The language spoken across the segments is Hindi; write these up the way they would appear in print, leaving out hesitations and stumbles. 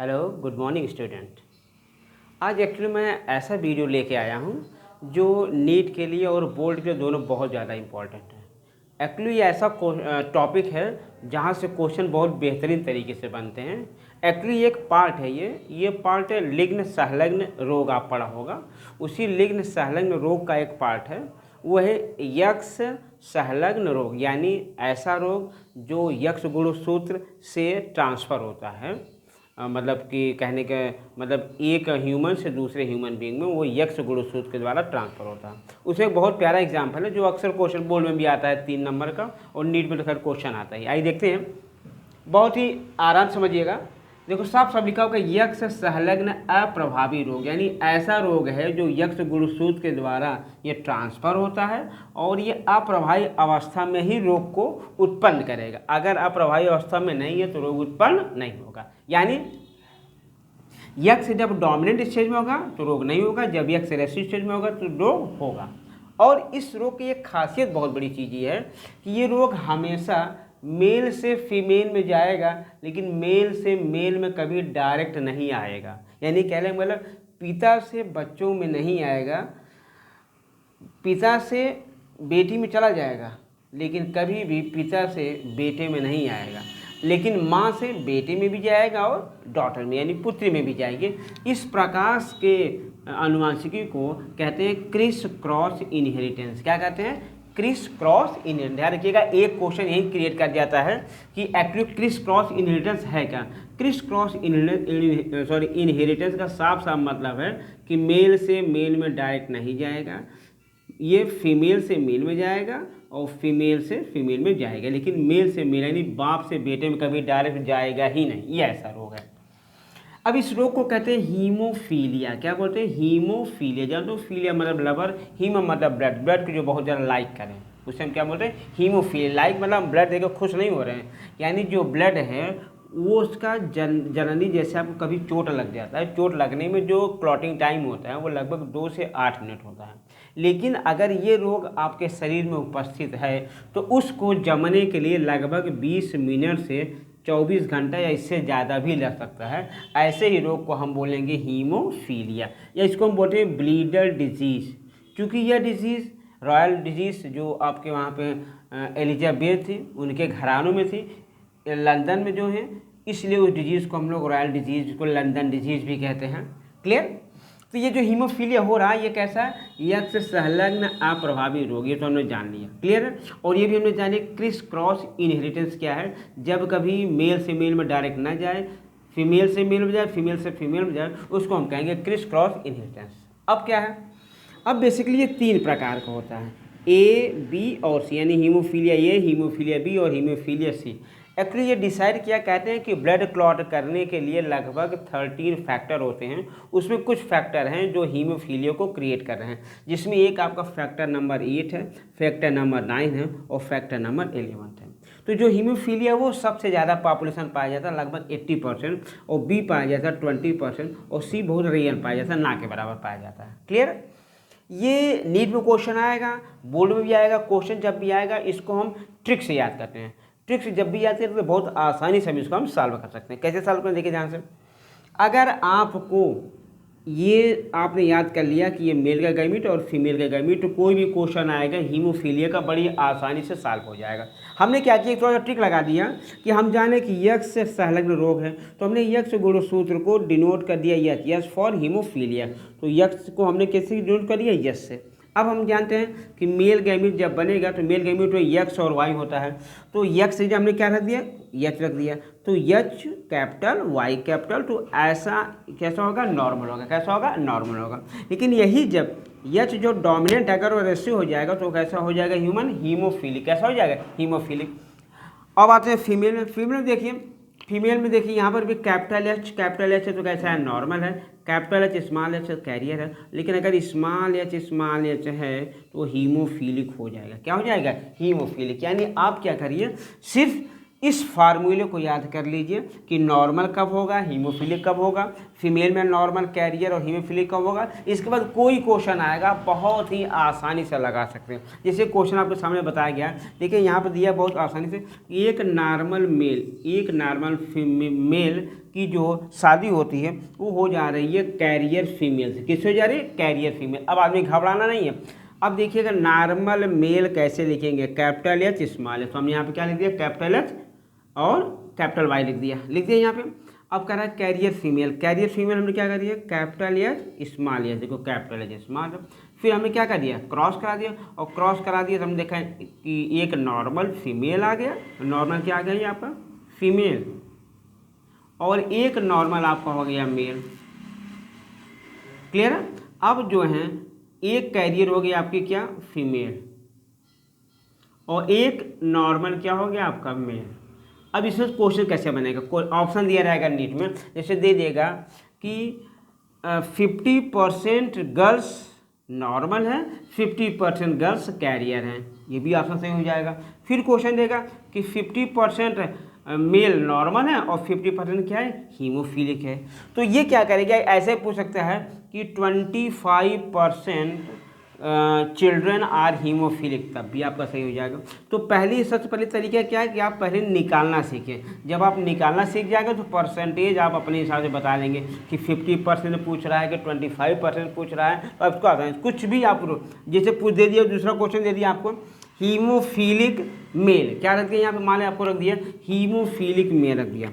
Hello, good morning student. आज एक्चुअली मैं ऐसा वीडियो लेके आया हूँ जो नीट के लिए और बोर्ड के लिए दोनों बहुत ज़्यादा इम्पॉर्टेंट है। एक्चुअली ये ऐसा टॉपिक है जहाँ से क्वेश्चन बहुत बेहतरीन तरीके से बनते हैं। एक्चुअली एक पार्ट है ये पार्ट है लिग्न संलग्न रोग, आप पढ़ा होगा। उसी लिग्न संलग्न रोग का एक पार्ट है, वो है यक्ष संलग्न रोग, यानी ऐसा रोग जो यक्ष गुणसूत्र से ट्रांसफ़र होता है। मतलब कि कहने का मतलब एक ह्यूमन से दूसरे ह्यूमन बीइंग में वो यक्ष गुणसूत्र के द्वारा ट्रांसफ़र होता है। उसमें एक बहुत प्यारा एग्जाम्पल है जो अक्सर क्वेश्चन बोर्ड में भी आता है 3 नंबर का, और नीट में तो खैर क्वेश्चन आता है। आइए देखते हैं, बहुत ही आराम समझिएगा। देखो साफ साफ लिखा होगा यक्ष संलग्न अप्रभावी रोग, यानी ऐसा रोग है जो यक्ष गुणसूत्र के द्वारा ये ट्रांसफ़र होता है और ये अप्रभावी अवस्था में ही रोग को उत्पन्न करेगा। अगर अप्रभावी अवस्था में नहीं है तो रोग उत्पन्न नहीं होगा। यानी यक्ष जब डोमिनेंट स्टेज में होगा तो रोग नहीं होगा, जब यक्ष रेसिव स्टेज में होगा तो रोग होगा। और इस रोग की एक खासियत बहुत बड़ी चीज़ ये है कि ये रोग हमेशा मेल से फीमेल में जाएगा, लेकिन मेल से मेल में कभी डायरेक्ट नहीं आएगा। यानी कहने का मतलब पिता से बच्चों में नहीं आएगा, पिता से बेटी में चला जाएगा, लेकिन कभी भी पिता से बेटे में नहीं आएगा। लेकिन माँ से बेटे में भी जाएगा और डॉटर में यानी पुत्री में भी जाएगी। इस प्रकार के आनुवंशिकी को कहते हैं क्रिस क्रॉस इनहेरिटेंस। क्या कहते हैं? Criss cross inheritance. ध्यान रखिएगा, एक क्वेश्चन यही क्रिएट कर जाता है कि एक्चुअली क्रिस क्रॉस इनहेरिटेंस है क्या। क्रिस क्रॉस इनहेरिटेंस का साफ साफ मतलब है कि मेल से मेल में डायरेक्ट नहीं जाएगा, ये फीमेल से मेल में जाएगा और फीमेल से फीमेल में जाएगा, लेकिन मेल से मेल यानी बाप से बेटे में कभी डायरेक्ट जाएगा ही नहीं। ये ऐसा रोग है। अब इस रोग को कहते हैं हीमोफीलिया। क्या बोलते हैं? हीमोफीलिया। जब तो फीलिया मतलब लवर, हीम मतलब ब्लड, ब्लड को जो बहुत ज़्यादा लाइक करें उसे हम क्या बोलते हैं? हीमोफीलिया। लाइक मतलब ब्लड देकर खुश नहीं हो रहे हैं, यानी जो ब्लड है वो उसका जननी जैसे आपको कभी चोट लग जाता है, चोट लगने में जो क्लॉटिंग टाइम होता है वो लगभग 2 से 8 मिनट होता है। लेकिन अगर ये रोग आपके शरीर में उपस्थित है तो उसको जमने के लिए लगभग 20 मिनट से 24 घंटा या इससे ज़्यादा भी लग सकता है। ऐसे ही रोग को हम बोलेंगे हीमोफीलिया, या इसको हम बोलते हैं ब्लीडर डिजीज़। क्योंकि यह डिजीज़ रॉयल डिजीज़ जो आपके वहाँ पे एलिजाबेथ थी उनके घरानों में थी लंदन में जो है, इसलिए उस डिजीज़ को हम लोग रॉयल डिजीज़ को लंदन डिजीज़ भी कहते हैं। क्लियर? तो ये जो हीमोफीलिया हो रहा है ये कैसा है? यक्ष संलग्न अप्रभावी रोग, ये तो हमने जान लिया। क्लियर है? और ये भी हमने जाने क्रिस क्रॉस इनहेरिटेंस क्या है। जब कभी मेल से मेल में डायरेक्ट ना जाए, फीमेल से मेल में जाए, फीमेल से फीमेल में जाए, उसको हम कहेंगे क्रिस क्रॉस इनहेरिटेंस। अब क्या है? अब बेसिकली ये 3 प्रकार का होता है, ए, बी और सी, यानी हीमोफीलिया ए, हीमोफीलिया बी और हीमोफीलिया सी। एक्चुअली ये डिसाइड किया, कहते हैं कि ब्लड क्लॉट करने के लिए लगभग 13 फैक्टर होते हैं। उसमें कुछ फैक्टर हैं जो हीमोफीलिया को क्रिएट कर रहे हैं, जिसमें एक आपका फैक्टर नंबर 8 है, फैक्टर नंबर 9 है और फैक्टर नंबर 11 है। तो जो हीमोफीलिया वो सबसे ज़्यादा पॉपुलेशन पाया जाता है लगभग 80%, और बी पाया जाता है 20%, और सी बहुत रेयर पाया जाता है, ना के बराबर पाया जाता है। क्लियर? ये नीट में क्वेश्चन आएगा, बोर्ड में भी आएगा। क्वेश्चन जब भी आएगा इसको हम ट्रिक से याद करते हैं। ट्रिक्स जब भी आती है तो बहुत आसानी से हम इसको हम सॉल्व कर सकते हैं। कैसे सॉल्व करें? देखिए ध्यान से, अगर आपको ये आपने याद कर लिया कि ये मेल का गैमीट और फीमेल का गैमीट, तो कोई भी क्वेश्चन आएगा हीमोफीलिया का बड़ी आसानी से सॉल्व हो जाएगा। हमने क्या किया, थोड़ा सा ट्रिक लगा दिया कि हम जाने कि यक्ष से संलग्न रोग है, तो हमने यक्ष गुणसूत्र को डिनोट कर दिया यस फॉर हीमोफीलिया। तो यक्ष को हमने कैसे डिनोट कर दिया? यस से। अब हम जानते हैं कि मेल गैमीट जब बनेगा तो मेल गैमीट में यक्ष और वाई होता है, तो यक्ष से हमने क्या रख दिया? यच रख दिया, तो यच कैपिटल वाई कैपिटल, तो ऐसा कैसा होगा? नॉर्मल होगा। कैसा होगा? नॉर्मल होगा। लेकिन यही जब यच जो डोमिनेंट अगर वो रेशियो हो जाएगा तो कैसा हो जाएगा? Human haemophilic. कैसा हो जाएगा? हीमोफीलिक। अब आते हैं फीमेल में। फीमेल में देखिए, फीमेल में देखिए यहाँ पर भी कैपिटल एच है तो कैसा है? नॉर्मल है। Capital H small H carrier है। लेकिन अगर स्मॉल एच है तो हीमोफीलिक हो जाएगा। क्या हो जाएगा? हीमोफीलिक। यानी आप क्या करिए, सिर्फ इस फार्मूले को याद कर लीजिए कि नॉर्मल कब होगा, हीमोफिलिक कब होगा, फीमेल में नॉर्मल, कैरियर और हीमोफिलिक कब होगा। इसके बाद कोई क्वेश्चन आएगा, बहुत ही आसानी से लगा सकते हैं। जैसे क्वेश्चन आपके सामने बताया गया, देखिए यहाँ पर दिया बहुत आसानी से, एक नॉर्मल मेल की जो शादी होती है वो हो जा रही है कैरियर फीमेल से। किससे हो जा रही है? Carrier female. अब आदमी घबराना नहीं है। अब देखिएगा नॉर्मल मेल कैसे लिखेंगे, कैपिटल एच स्मॉल एच। तो हम यहाँ पे क्या लिख दिया, कैपिटल एच और कैपिटल वाई लिख दिया यहाँ पे। अब कह रहा है कैरियर फीमेल हमने क्या कर दिया, कैपिटल एच स्मॉल एच। देखो कैपिटल एच स्मॉल, फिर हमने क्या कर दिया, क्रॉस करा दिया। और क्रॉस करा दिया तो हम देखा कि एक नॉर्मल फीमेल आ गया, नॉर्मल क्या आ गया यहाँ पर, फीमेल, और एक नॉर्मल आपका हो गया मेल। क्लियर है? अब जो है एक कैरियर हो गया आपकी क्या, फीमेल, और एक नॉर्मल क्या हो गया आपका, मेल। अब इसमें क्वेश्चन कैसे बनेगा, कोई ऑप्शन दिया रहेगा नीट में, जैसे दे देगा कि 50% गर्ल्स नॉर्मल है, 50% गर्ल्स कैरियर हैं, ये भी ऑप्शन सही हो जाएगा। फिर क्वेश्चन देगा कि 50% मेल नॉर्मल है और 50% क्या है, हीमोफिलिक है। तो ये क्या करेगा, ऐसे पूछ सकता है कि 25% चिल्ड्रन आर हीमोफिलिक, तब भी आपका सही हो जाएगा। तो सबसे पहले तरीका क्या है कि आप पहले निकालना सीखें। जब आप निकालना सीख जाएंगे तो परसेंटेज आप अपने हिसाब से बता देंगे कि 50% पूछ रहा है कि 25% पूछ रहा है, तो आपको आता है कुछ भी आप जैसे पूछ दे दिया। दूसरा क्वेश्चन दे दिया आपको हीमोफिलिक मेल, क्या रख दिया यहाँ पे, मान लो आपको रख दिया हीमोफिलिक मेल रख दिया।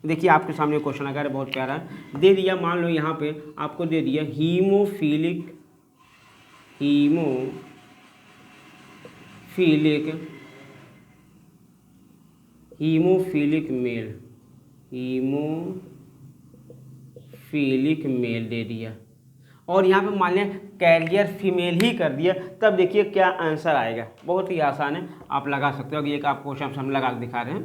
देखिए आपके सामने क्वेश्चन अगर है, बहुत प्यारा दे दिया। मान लो यहाँ पे आपको दे दिया हीमोफिलिक मेल दे दिया, और यहाँ पे मान लिया कैरियर फीमेल ही कर दिया। तब देखिए क्या आंसर आएगा, बहुत ही आसान है, आप लगा सकते हो। कि एक आप क्वेश्चन हम लगा के दिखा रहे हैं,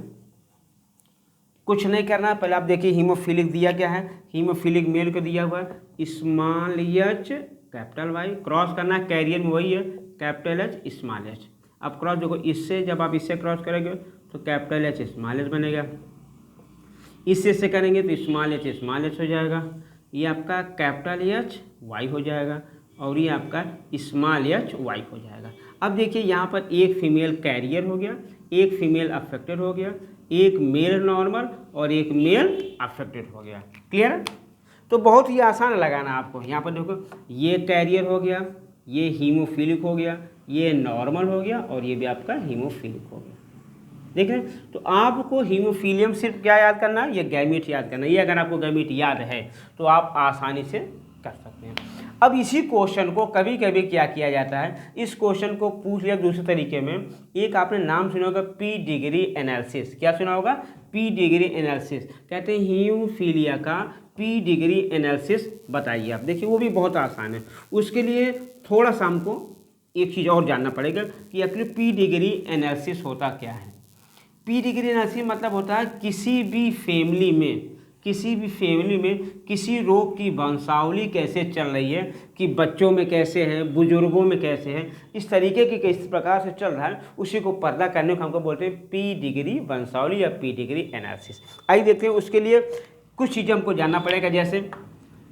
कुछ नहीं करना है। पहले आप देखिए हीमोफिलिक दिया क्या है, हीमोफिलिक मेल को दिया हुआ है small H capital Y, cross करना है, कैरियर में वही है कैपिटल एच स्मॉल एच। अब क्रॉस देखो, इससे जब आप इससे क्रॉस करेंगे तो कैपिटल एच स्मॉल एच बनेगा, इससे करेंगे तो स्मॉल एच हो जाएगा, ये आपका कैपिटल एच वाई हो जाएगा, और ये आपका स्मॉल एच वाई हो जाएगा। अब देखिए यहाँ पर एक फीमेल कैरियर हो गया, एक फीमेल अफेक्टेड हो गया, एक मेल नॉर्मल और एक मेल अफेक्टेड हो गया। क्लियर है? तो बहुत ही आसान लगाना आपको। यहाँ पर देखो ये कैरियर हो गया, ये हीमोफिलिक हो गया, ये नॉर्मल हो गया, और ये भी आपका हीमोफिलिक हो गया। देख रहे हैं? तो आपको हीमोफिलियम सिर्फ क्या याद करना है, ये गैमीट याद करना है। ये अगर आपको गैमीट याद है तो आप आसानी से कर सकते हैं। अब इसी क्वेश्चन को कभी कभी क्या किया जाता है, इस क्वेश्चन को पूछ लिया दूसरे तरीके में। एक आपने नाम सुना होगा पी डिग्री एनालिसिस। क्या सुना होगा? P degree analysis. कहते हैं हीमोफीलिया का पी डिग्री एनालिसिस बताइए आप। देखिए वो भी बहुत आसान है। उसके लिए थोड़ा सा हमको एक चीज़ और जानना पड़ेगा कि एक्चुअली पी डिग्री एनालिसिस होता क्या है। पी डिग्री एनालिसिस मतलब होता है किसी भी फैमिली में किसी रोग की वंशावली कैसे चल रही है, कि बच्चों में कैसे है, बुजुर्गों में कैसे है, इस तरीके की किस प्रकार से चल रहा है, उसी को पर्दा करने को हमको बोलते हैं पी डिग्री वंशावली या पी डिग्री एनालिसिस। आइए देखते हैं। उसके लिए कुछ चीज़ें हमको जानना पड़ेगा।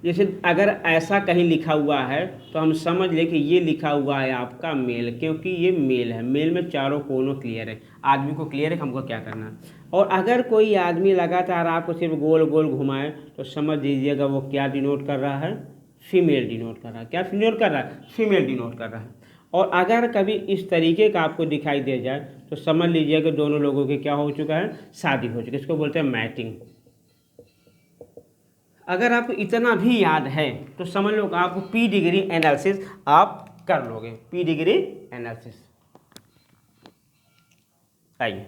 जैसे अगर ऐसा कहीं लिखा हुआ है तो हम समझ लें कि ये लिखा हुआ है आपका मेल, क्योंकि ये मेल है। मेल में चारों कोनों क्लियर है, आदमी को क्लियर है कि हमको क्या करना है। और अगर कोई आदमी लगातार आपको सिर्फ गोल गोल घुमाए तो समझ लीजिएगा वो क्या डिनोट कर रहा है, फीमेल डिनोट कर रहा है। क्या डिनोट कर रहा है? फीमेल डिनोट कर रहा है। और अगर कभी इस तरीके का आपको दिखाई दे जाए तो समझ लीजिएगा दोनों लोगों की क्या हो चुका है, शादी हो चुकी है। इसको बोलते हैं मैटिंग। अगर आपको इतना भी याद है तो समझ लो आपको पी डिग्री एनालिसिस आप कर लोगे। पी डिग्री एनालिसिस, आइए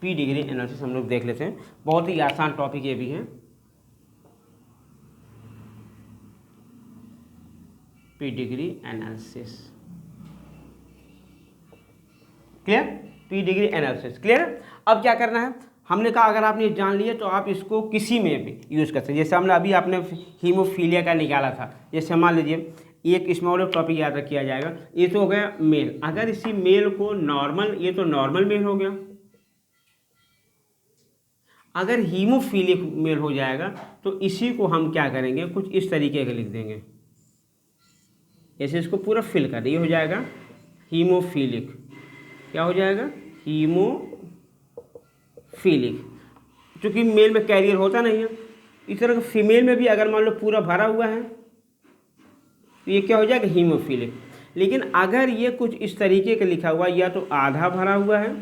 पी डिग्री एनालिसिस हम लोग देख लेते हैं। बहुत ही आसान टॉपिक ये भी है। P degree analysis, clear? P degree analysis clear. अब क्या करना है, हमने कहा अगर आपने जान लिया तो आप इसको किसी में भी यूज़ कर सकते हैं। जैसे हमने अभी आपने हीमोफीलिया का निकाला था। जैसे मान लीजिए एक स्मॉल टॉपिक याद किया जाएगा, ये तो हो गया मेल। अगर इसी मेल को नॉर्मल, ये तो नॉर्मल मेल हो गया, अगर हीमोफिलिक मेल हो जाएगा तो इसी को हम क्या करेंगे, कुछ इस तरीके का लिख देंगे, ऐसे इसको पूरा फिल कर, ये हो जाएगा हीमोफिलिक। क्या हो जाएगा, हीमोफिलिक। चूँकि मेल में कैरियर होता नहीं है, इस तरह फीमेल में भी अगर मान लो पूरा भरा हुआ है तो ये क्या हो जाएगा, हीमोफिलिक। लेकिन अगर ये कुछ इस तरीके का लिखा हुआ, या तो आधा भरा हुआ है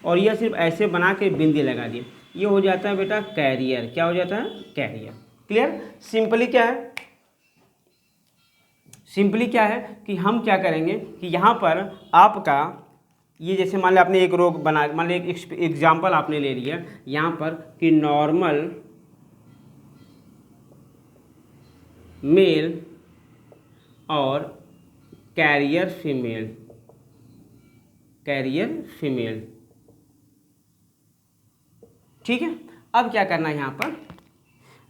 और यह सिर्फ ऐसे बना के बिंदी लगा दिए, ये हो जाता है बेटा कैरियर। क्या हो जाता है, कैरियर। क्लियर। सिंपली क्या है, सिंपली क्या है कि हम क्या करेंगे कि यहाँ पर आपका ये जैसे मान लिया आपने एक रोग बना, मान लिया एक एग्जाम्पल आपने ले लिया यहाँ पर कि नॉर्मल मेल और कैरियर फीमेल, कैरियर फीमेल। ठीक है। अब क्या करना है यहाँ पर,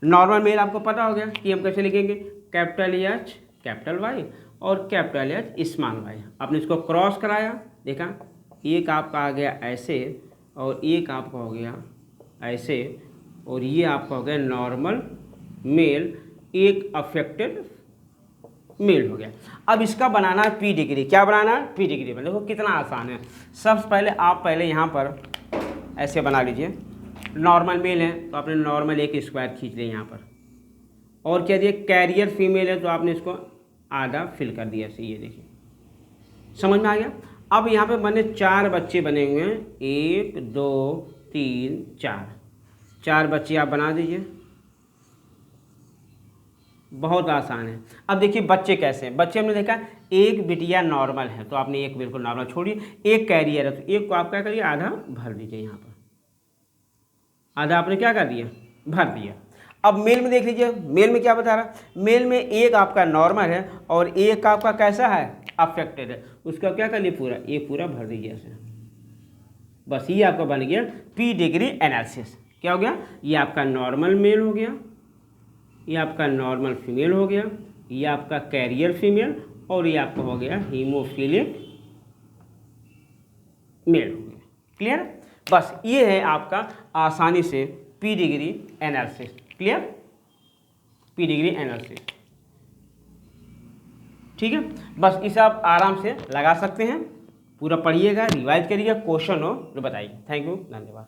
नॉर्मल मेल आपको पता हो गया कि हम कैसे लिखेंगे, कैपिटल एच कैपिटल वाई और कैपिटल एच स्मॉल वाई। आपने इसको क्रॉस कराया, देखा एक आपका आ गया ऐसे और एक आपका हो गया ऐसे, और ये आपका हो गया नॉर्मल मेल, एक अफेक्टेड मेल हो गया। अब इसका बनाना है पी डिग्री। क्या बनाना है, पी डिग्री। देखो कितना आसान है। सबसे पहले आप पहले यहाँ पर ऐसे बना लीजिए, नॉर्मल मेल है तो आपने नॉर्मल एक स्क्वायर खींच लिया यहाँ पर, और क्या दिया, कैरियर फीमेल है तो आपने इसको आधा फिल कर दिया ऐसे, ये देखिए समझ में आ गया। अब यहाँ पे बने 4 बच्चे बने हुए हैं, 1 2 3 4 बच्चे आप बना दीजिए, बहुत आसान है। अब देखिए बच्चे कैसे हैं, बच्चे हमने देखा एक बिटिया नॉर्मल है तो आपने एक बिल्कुल नॉर्मल छोड़िए, एक कैरियर है तो एक को आप क्या करिए, आधा भर दीजिए, यहाँ पर आधा आपने क्या कर दिया, भर दिया। अब मेल में देख लीजिए, मेल में क्या बता रहा, मेल में एक आपका नॉर्मल है और एक आपका कैसा है, अफेक्टेड है, उसका क्या कर लिए, पूरा एक पूरा भर दीजिए ऐसे। बस ये आपका बन गया पी डिग्री एनालिसिस। क्या हो गया, ये आपका नॉर्मल मेल हो गया, ये आपका नॉर्मल फीमेल हो गया, ये आपका कैरियर फीमेल, और ये आपका हो गया हीमोफिलिक मेल हो गया। क्लियर। बस ये है आपका आसानी से P degree analysis. Clear, P degree analysis. ठीक है, बस इसे आप आराम से लगा सकते हैं। पूरा पढ़िएगा, रिवाइज करिएगा, क्वेश्चन हो तो बताइए। थैंक यू, धन्यवाद।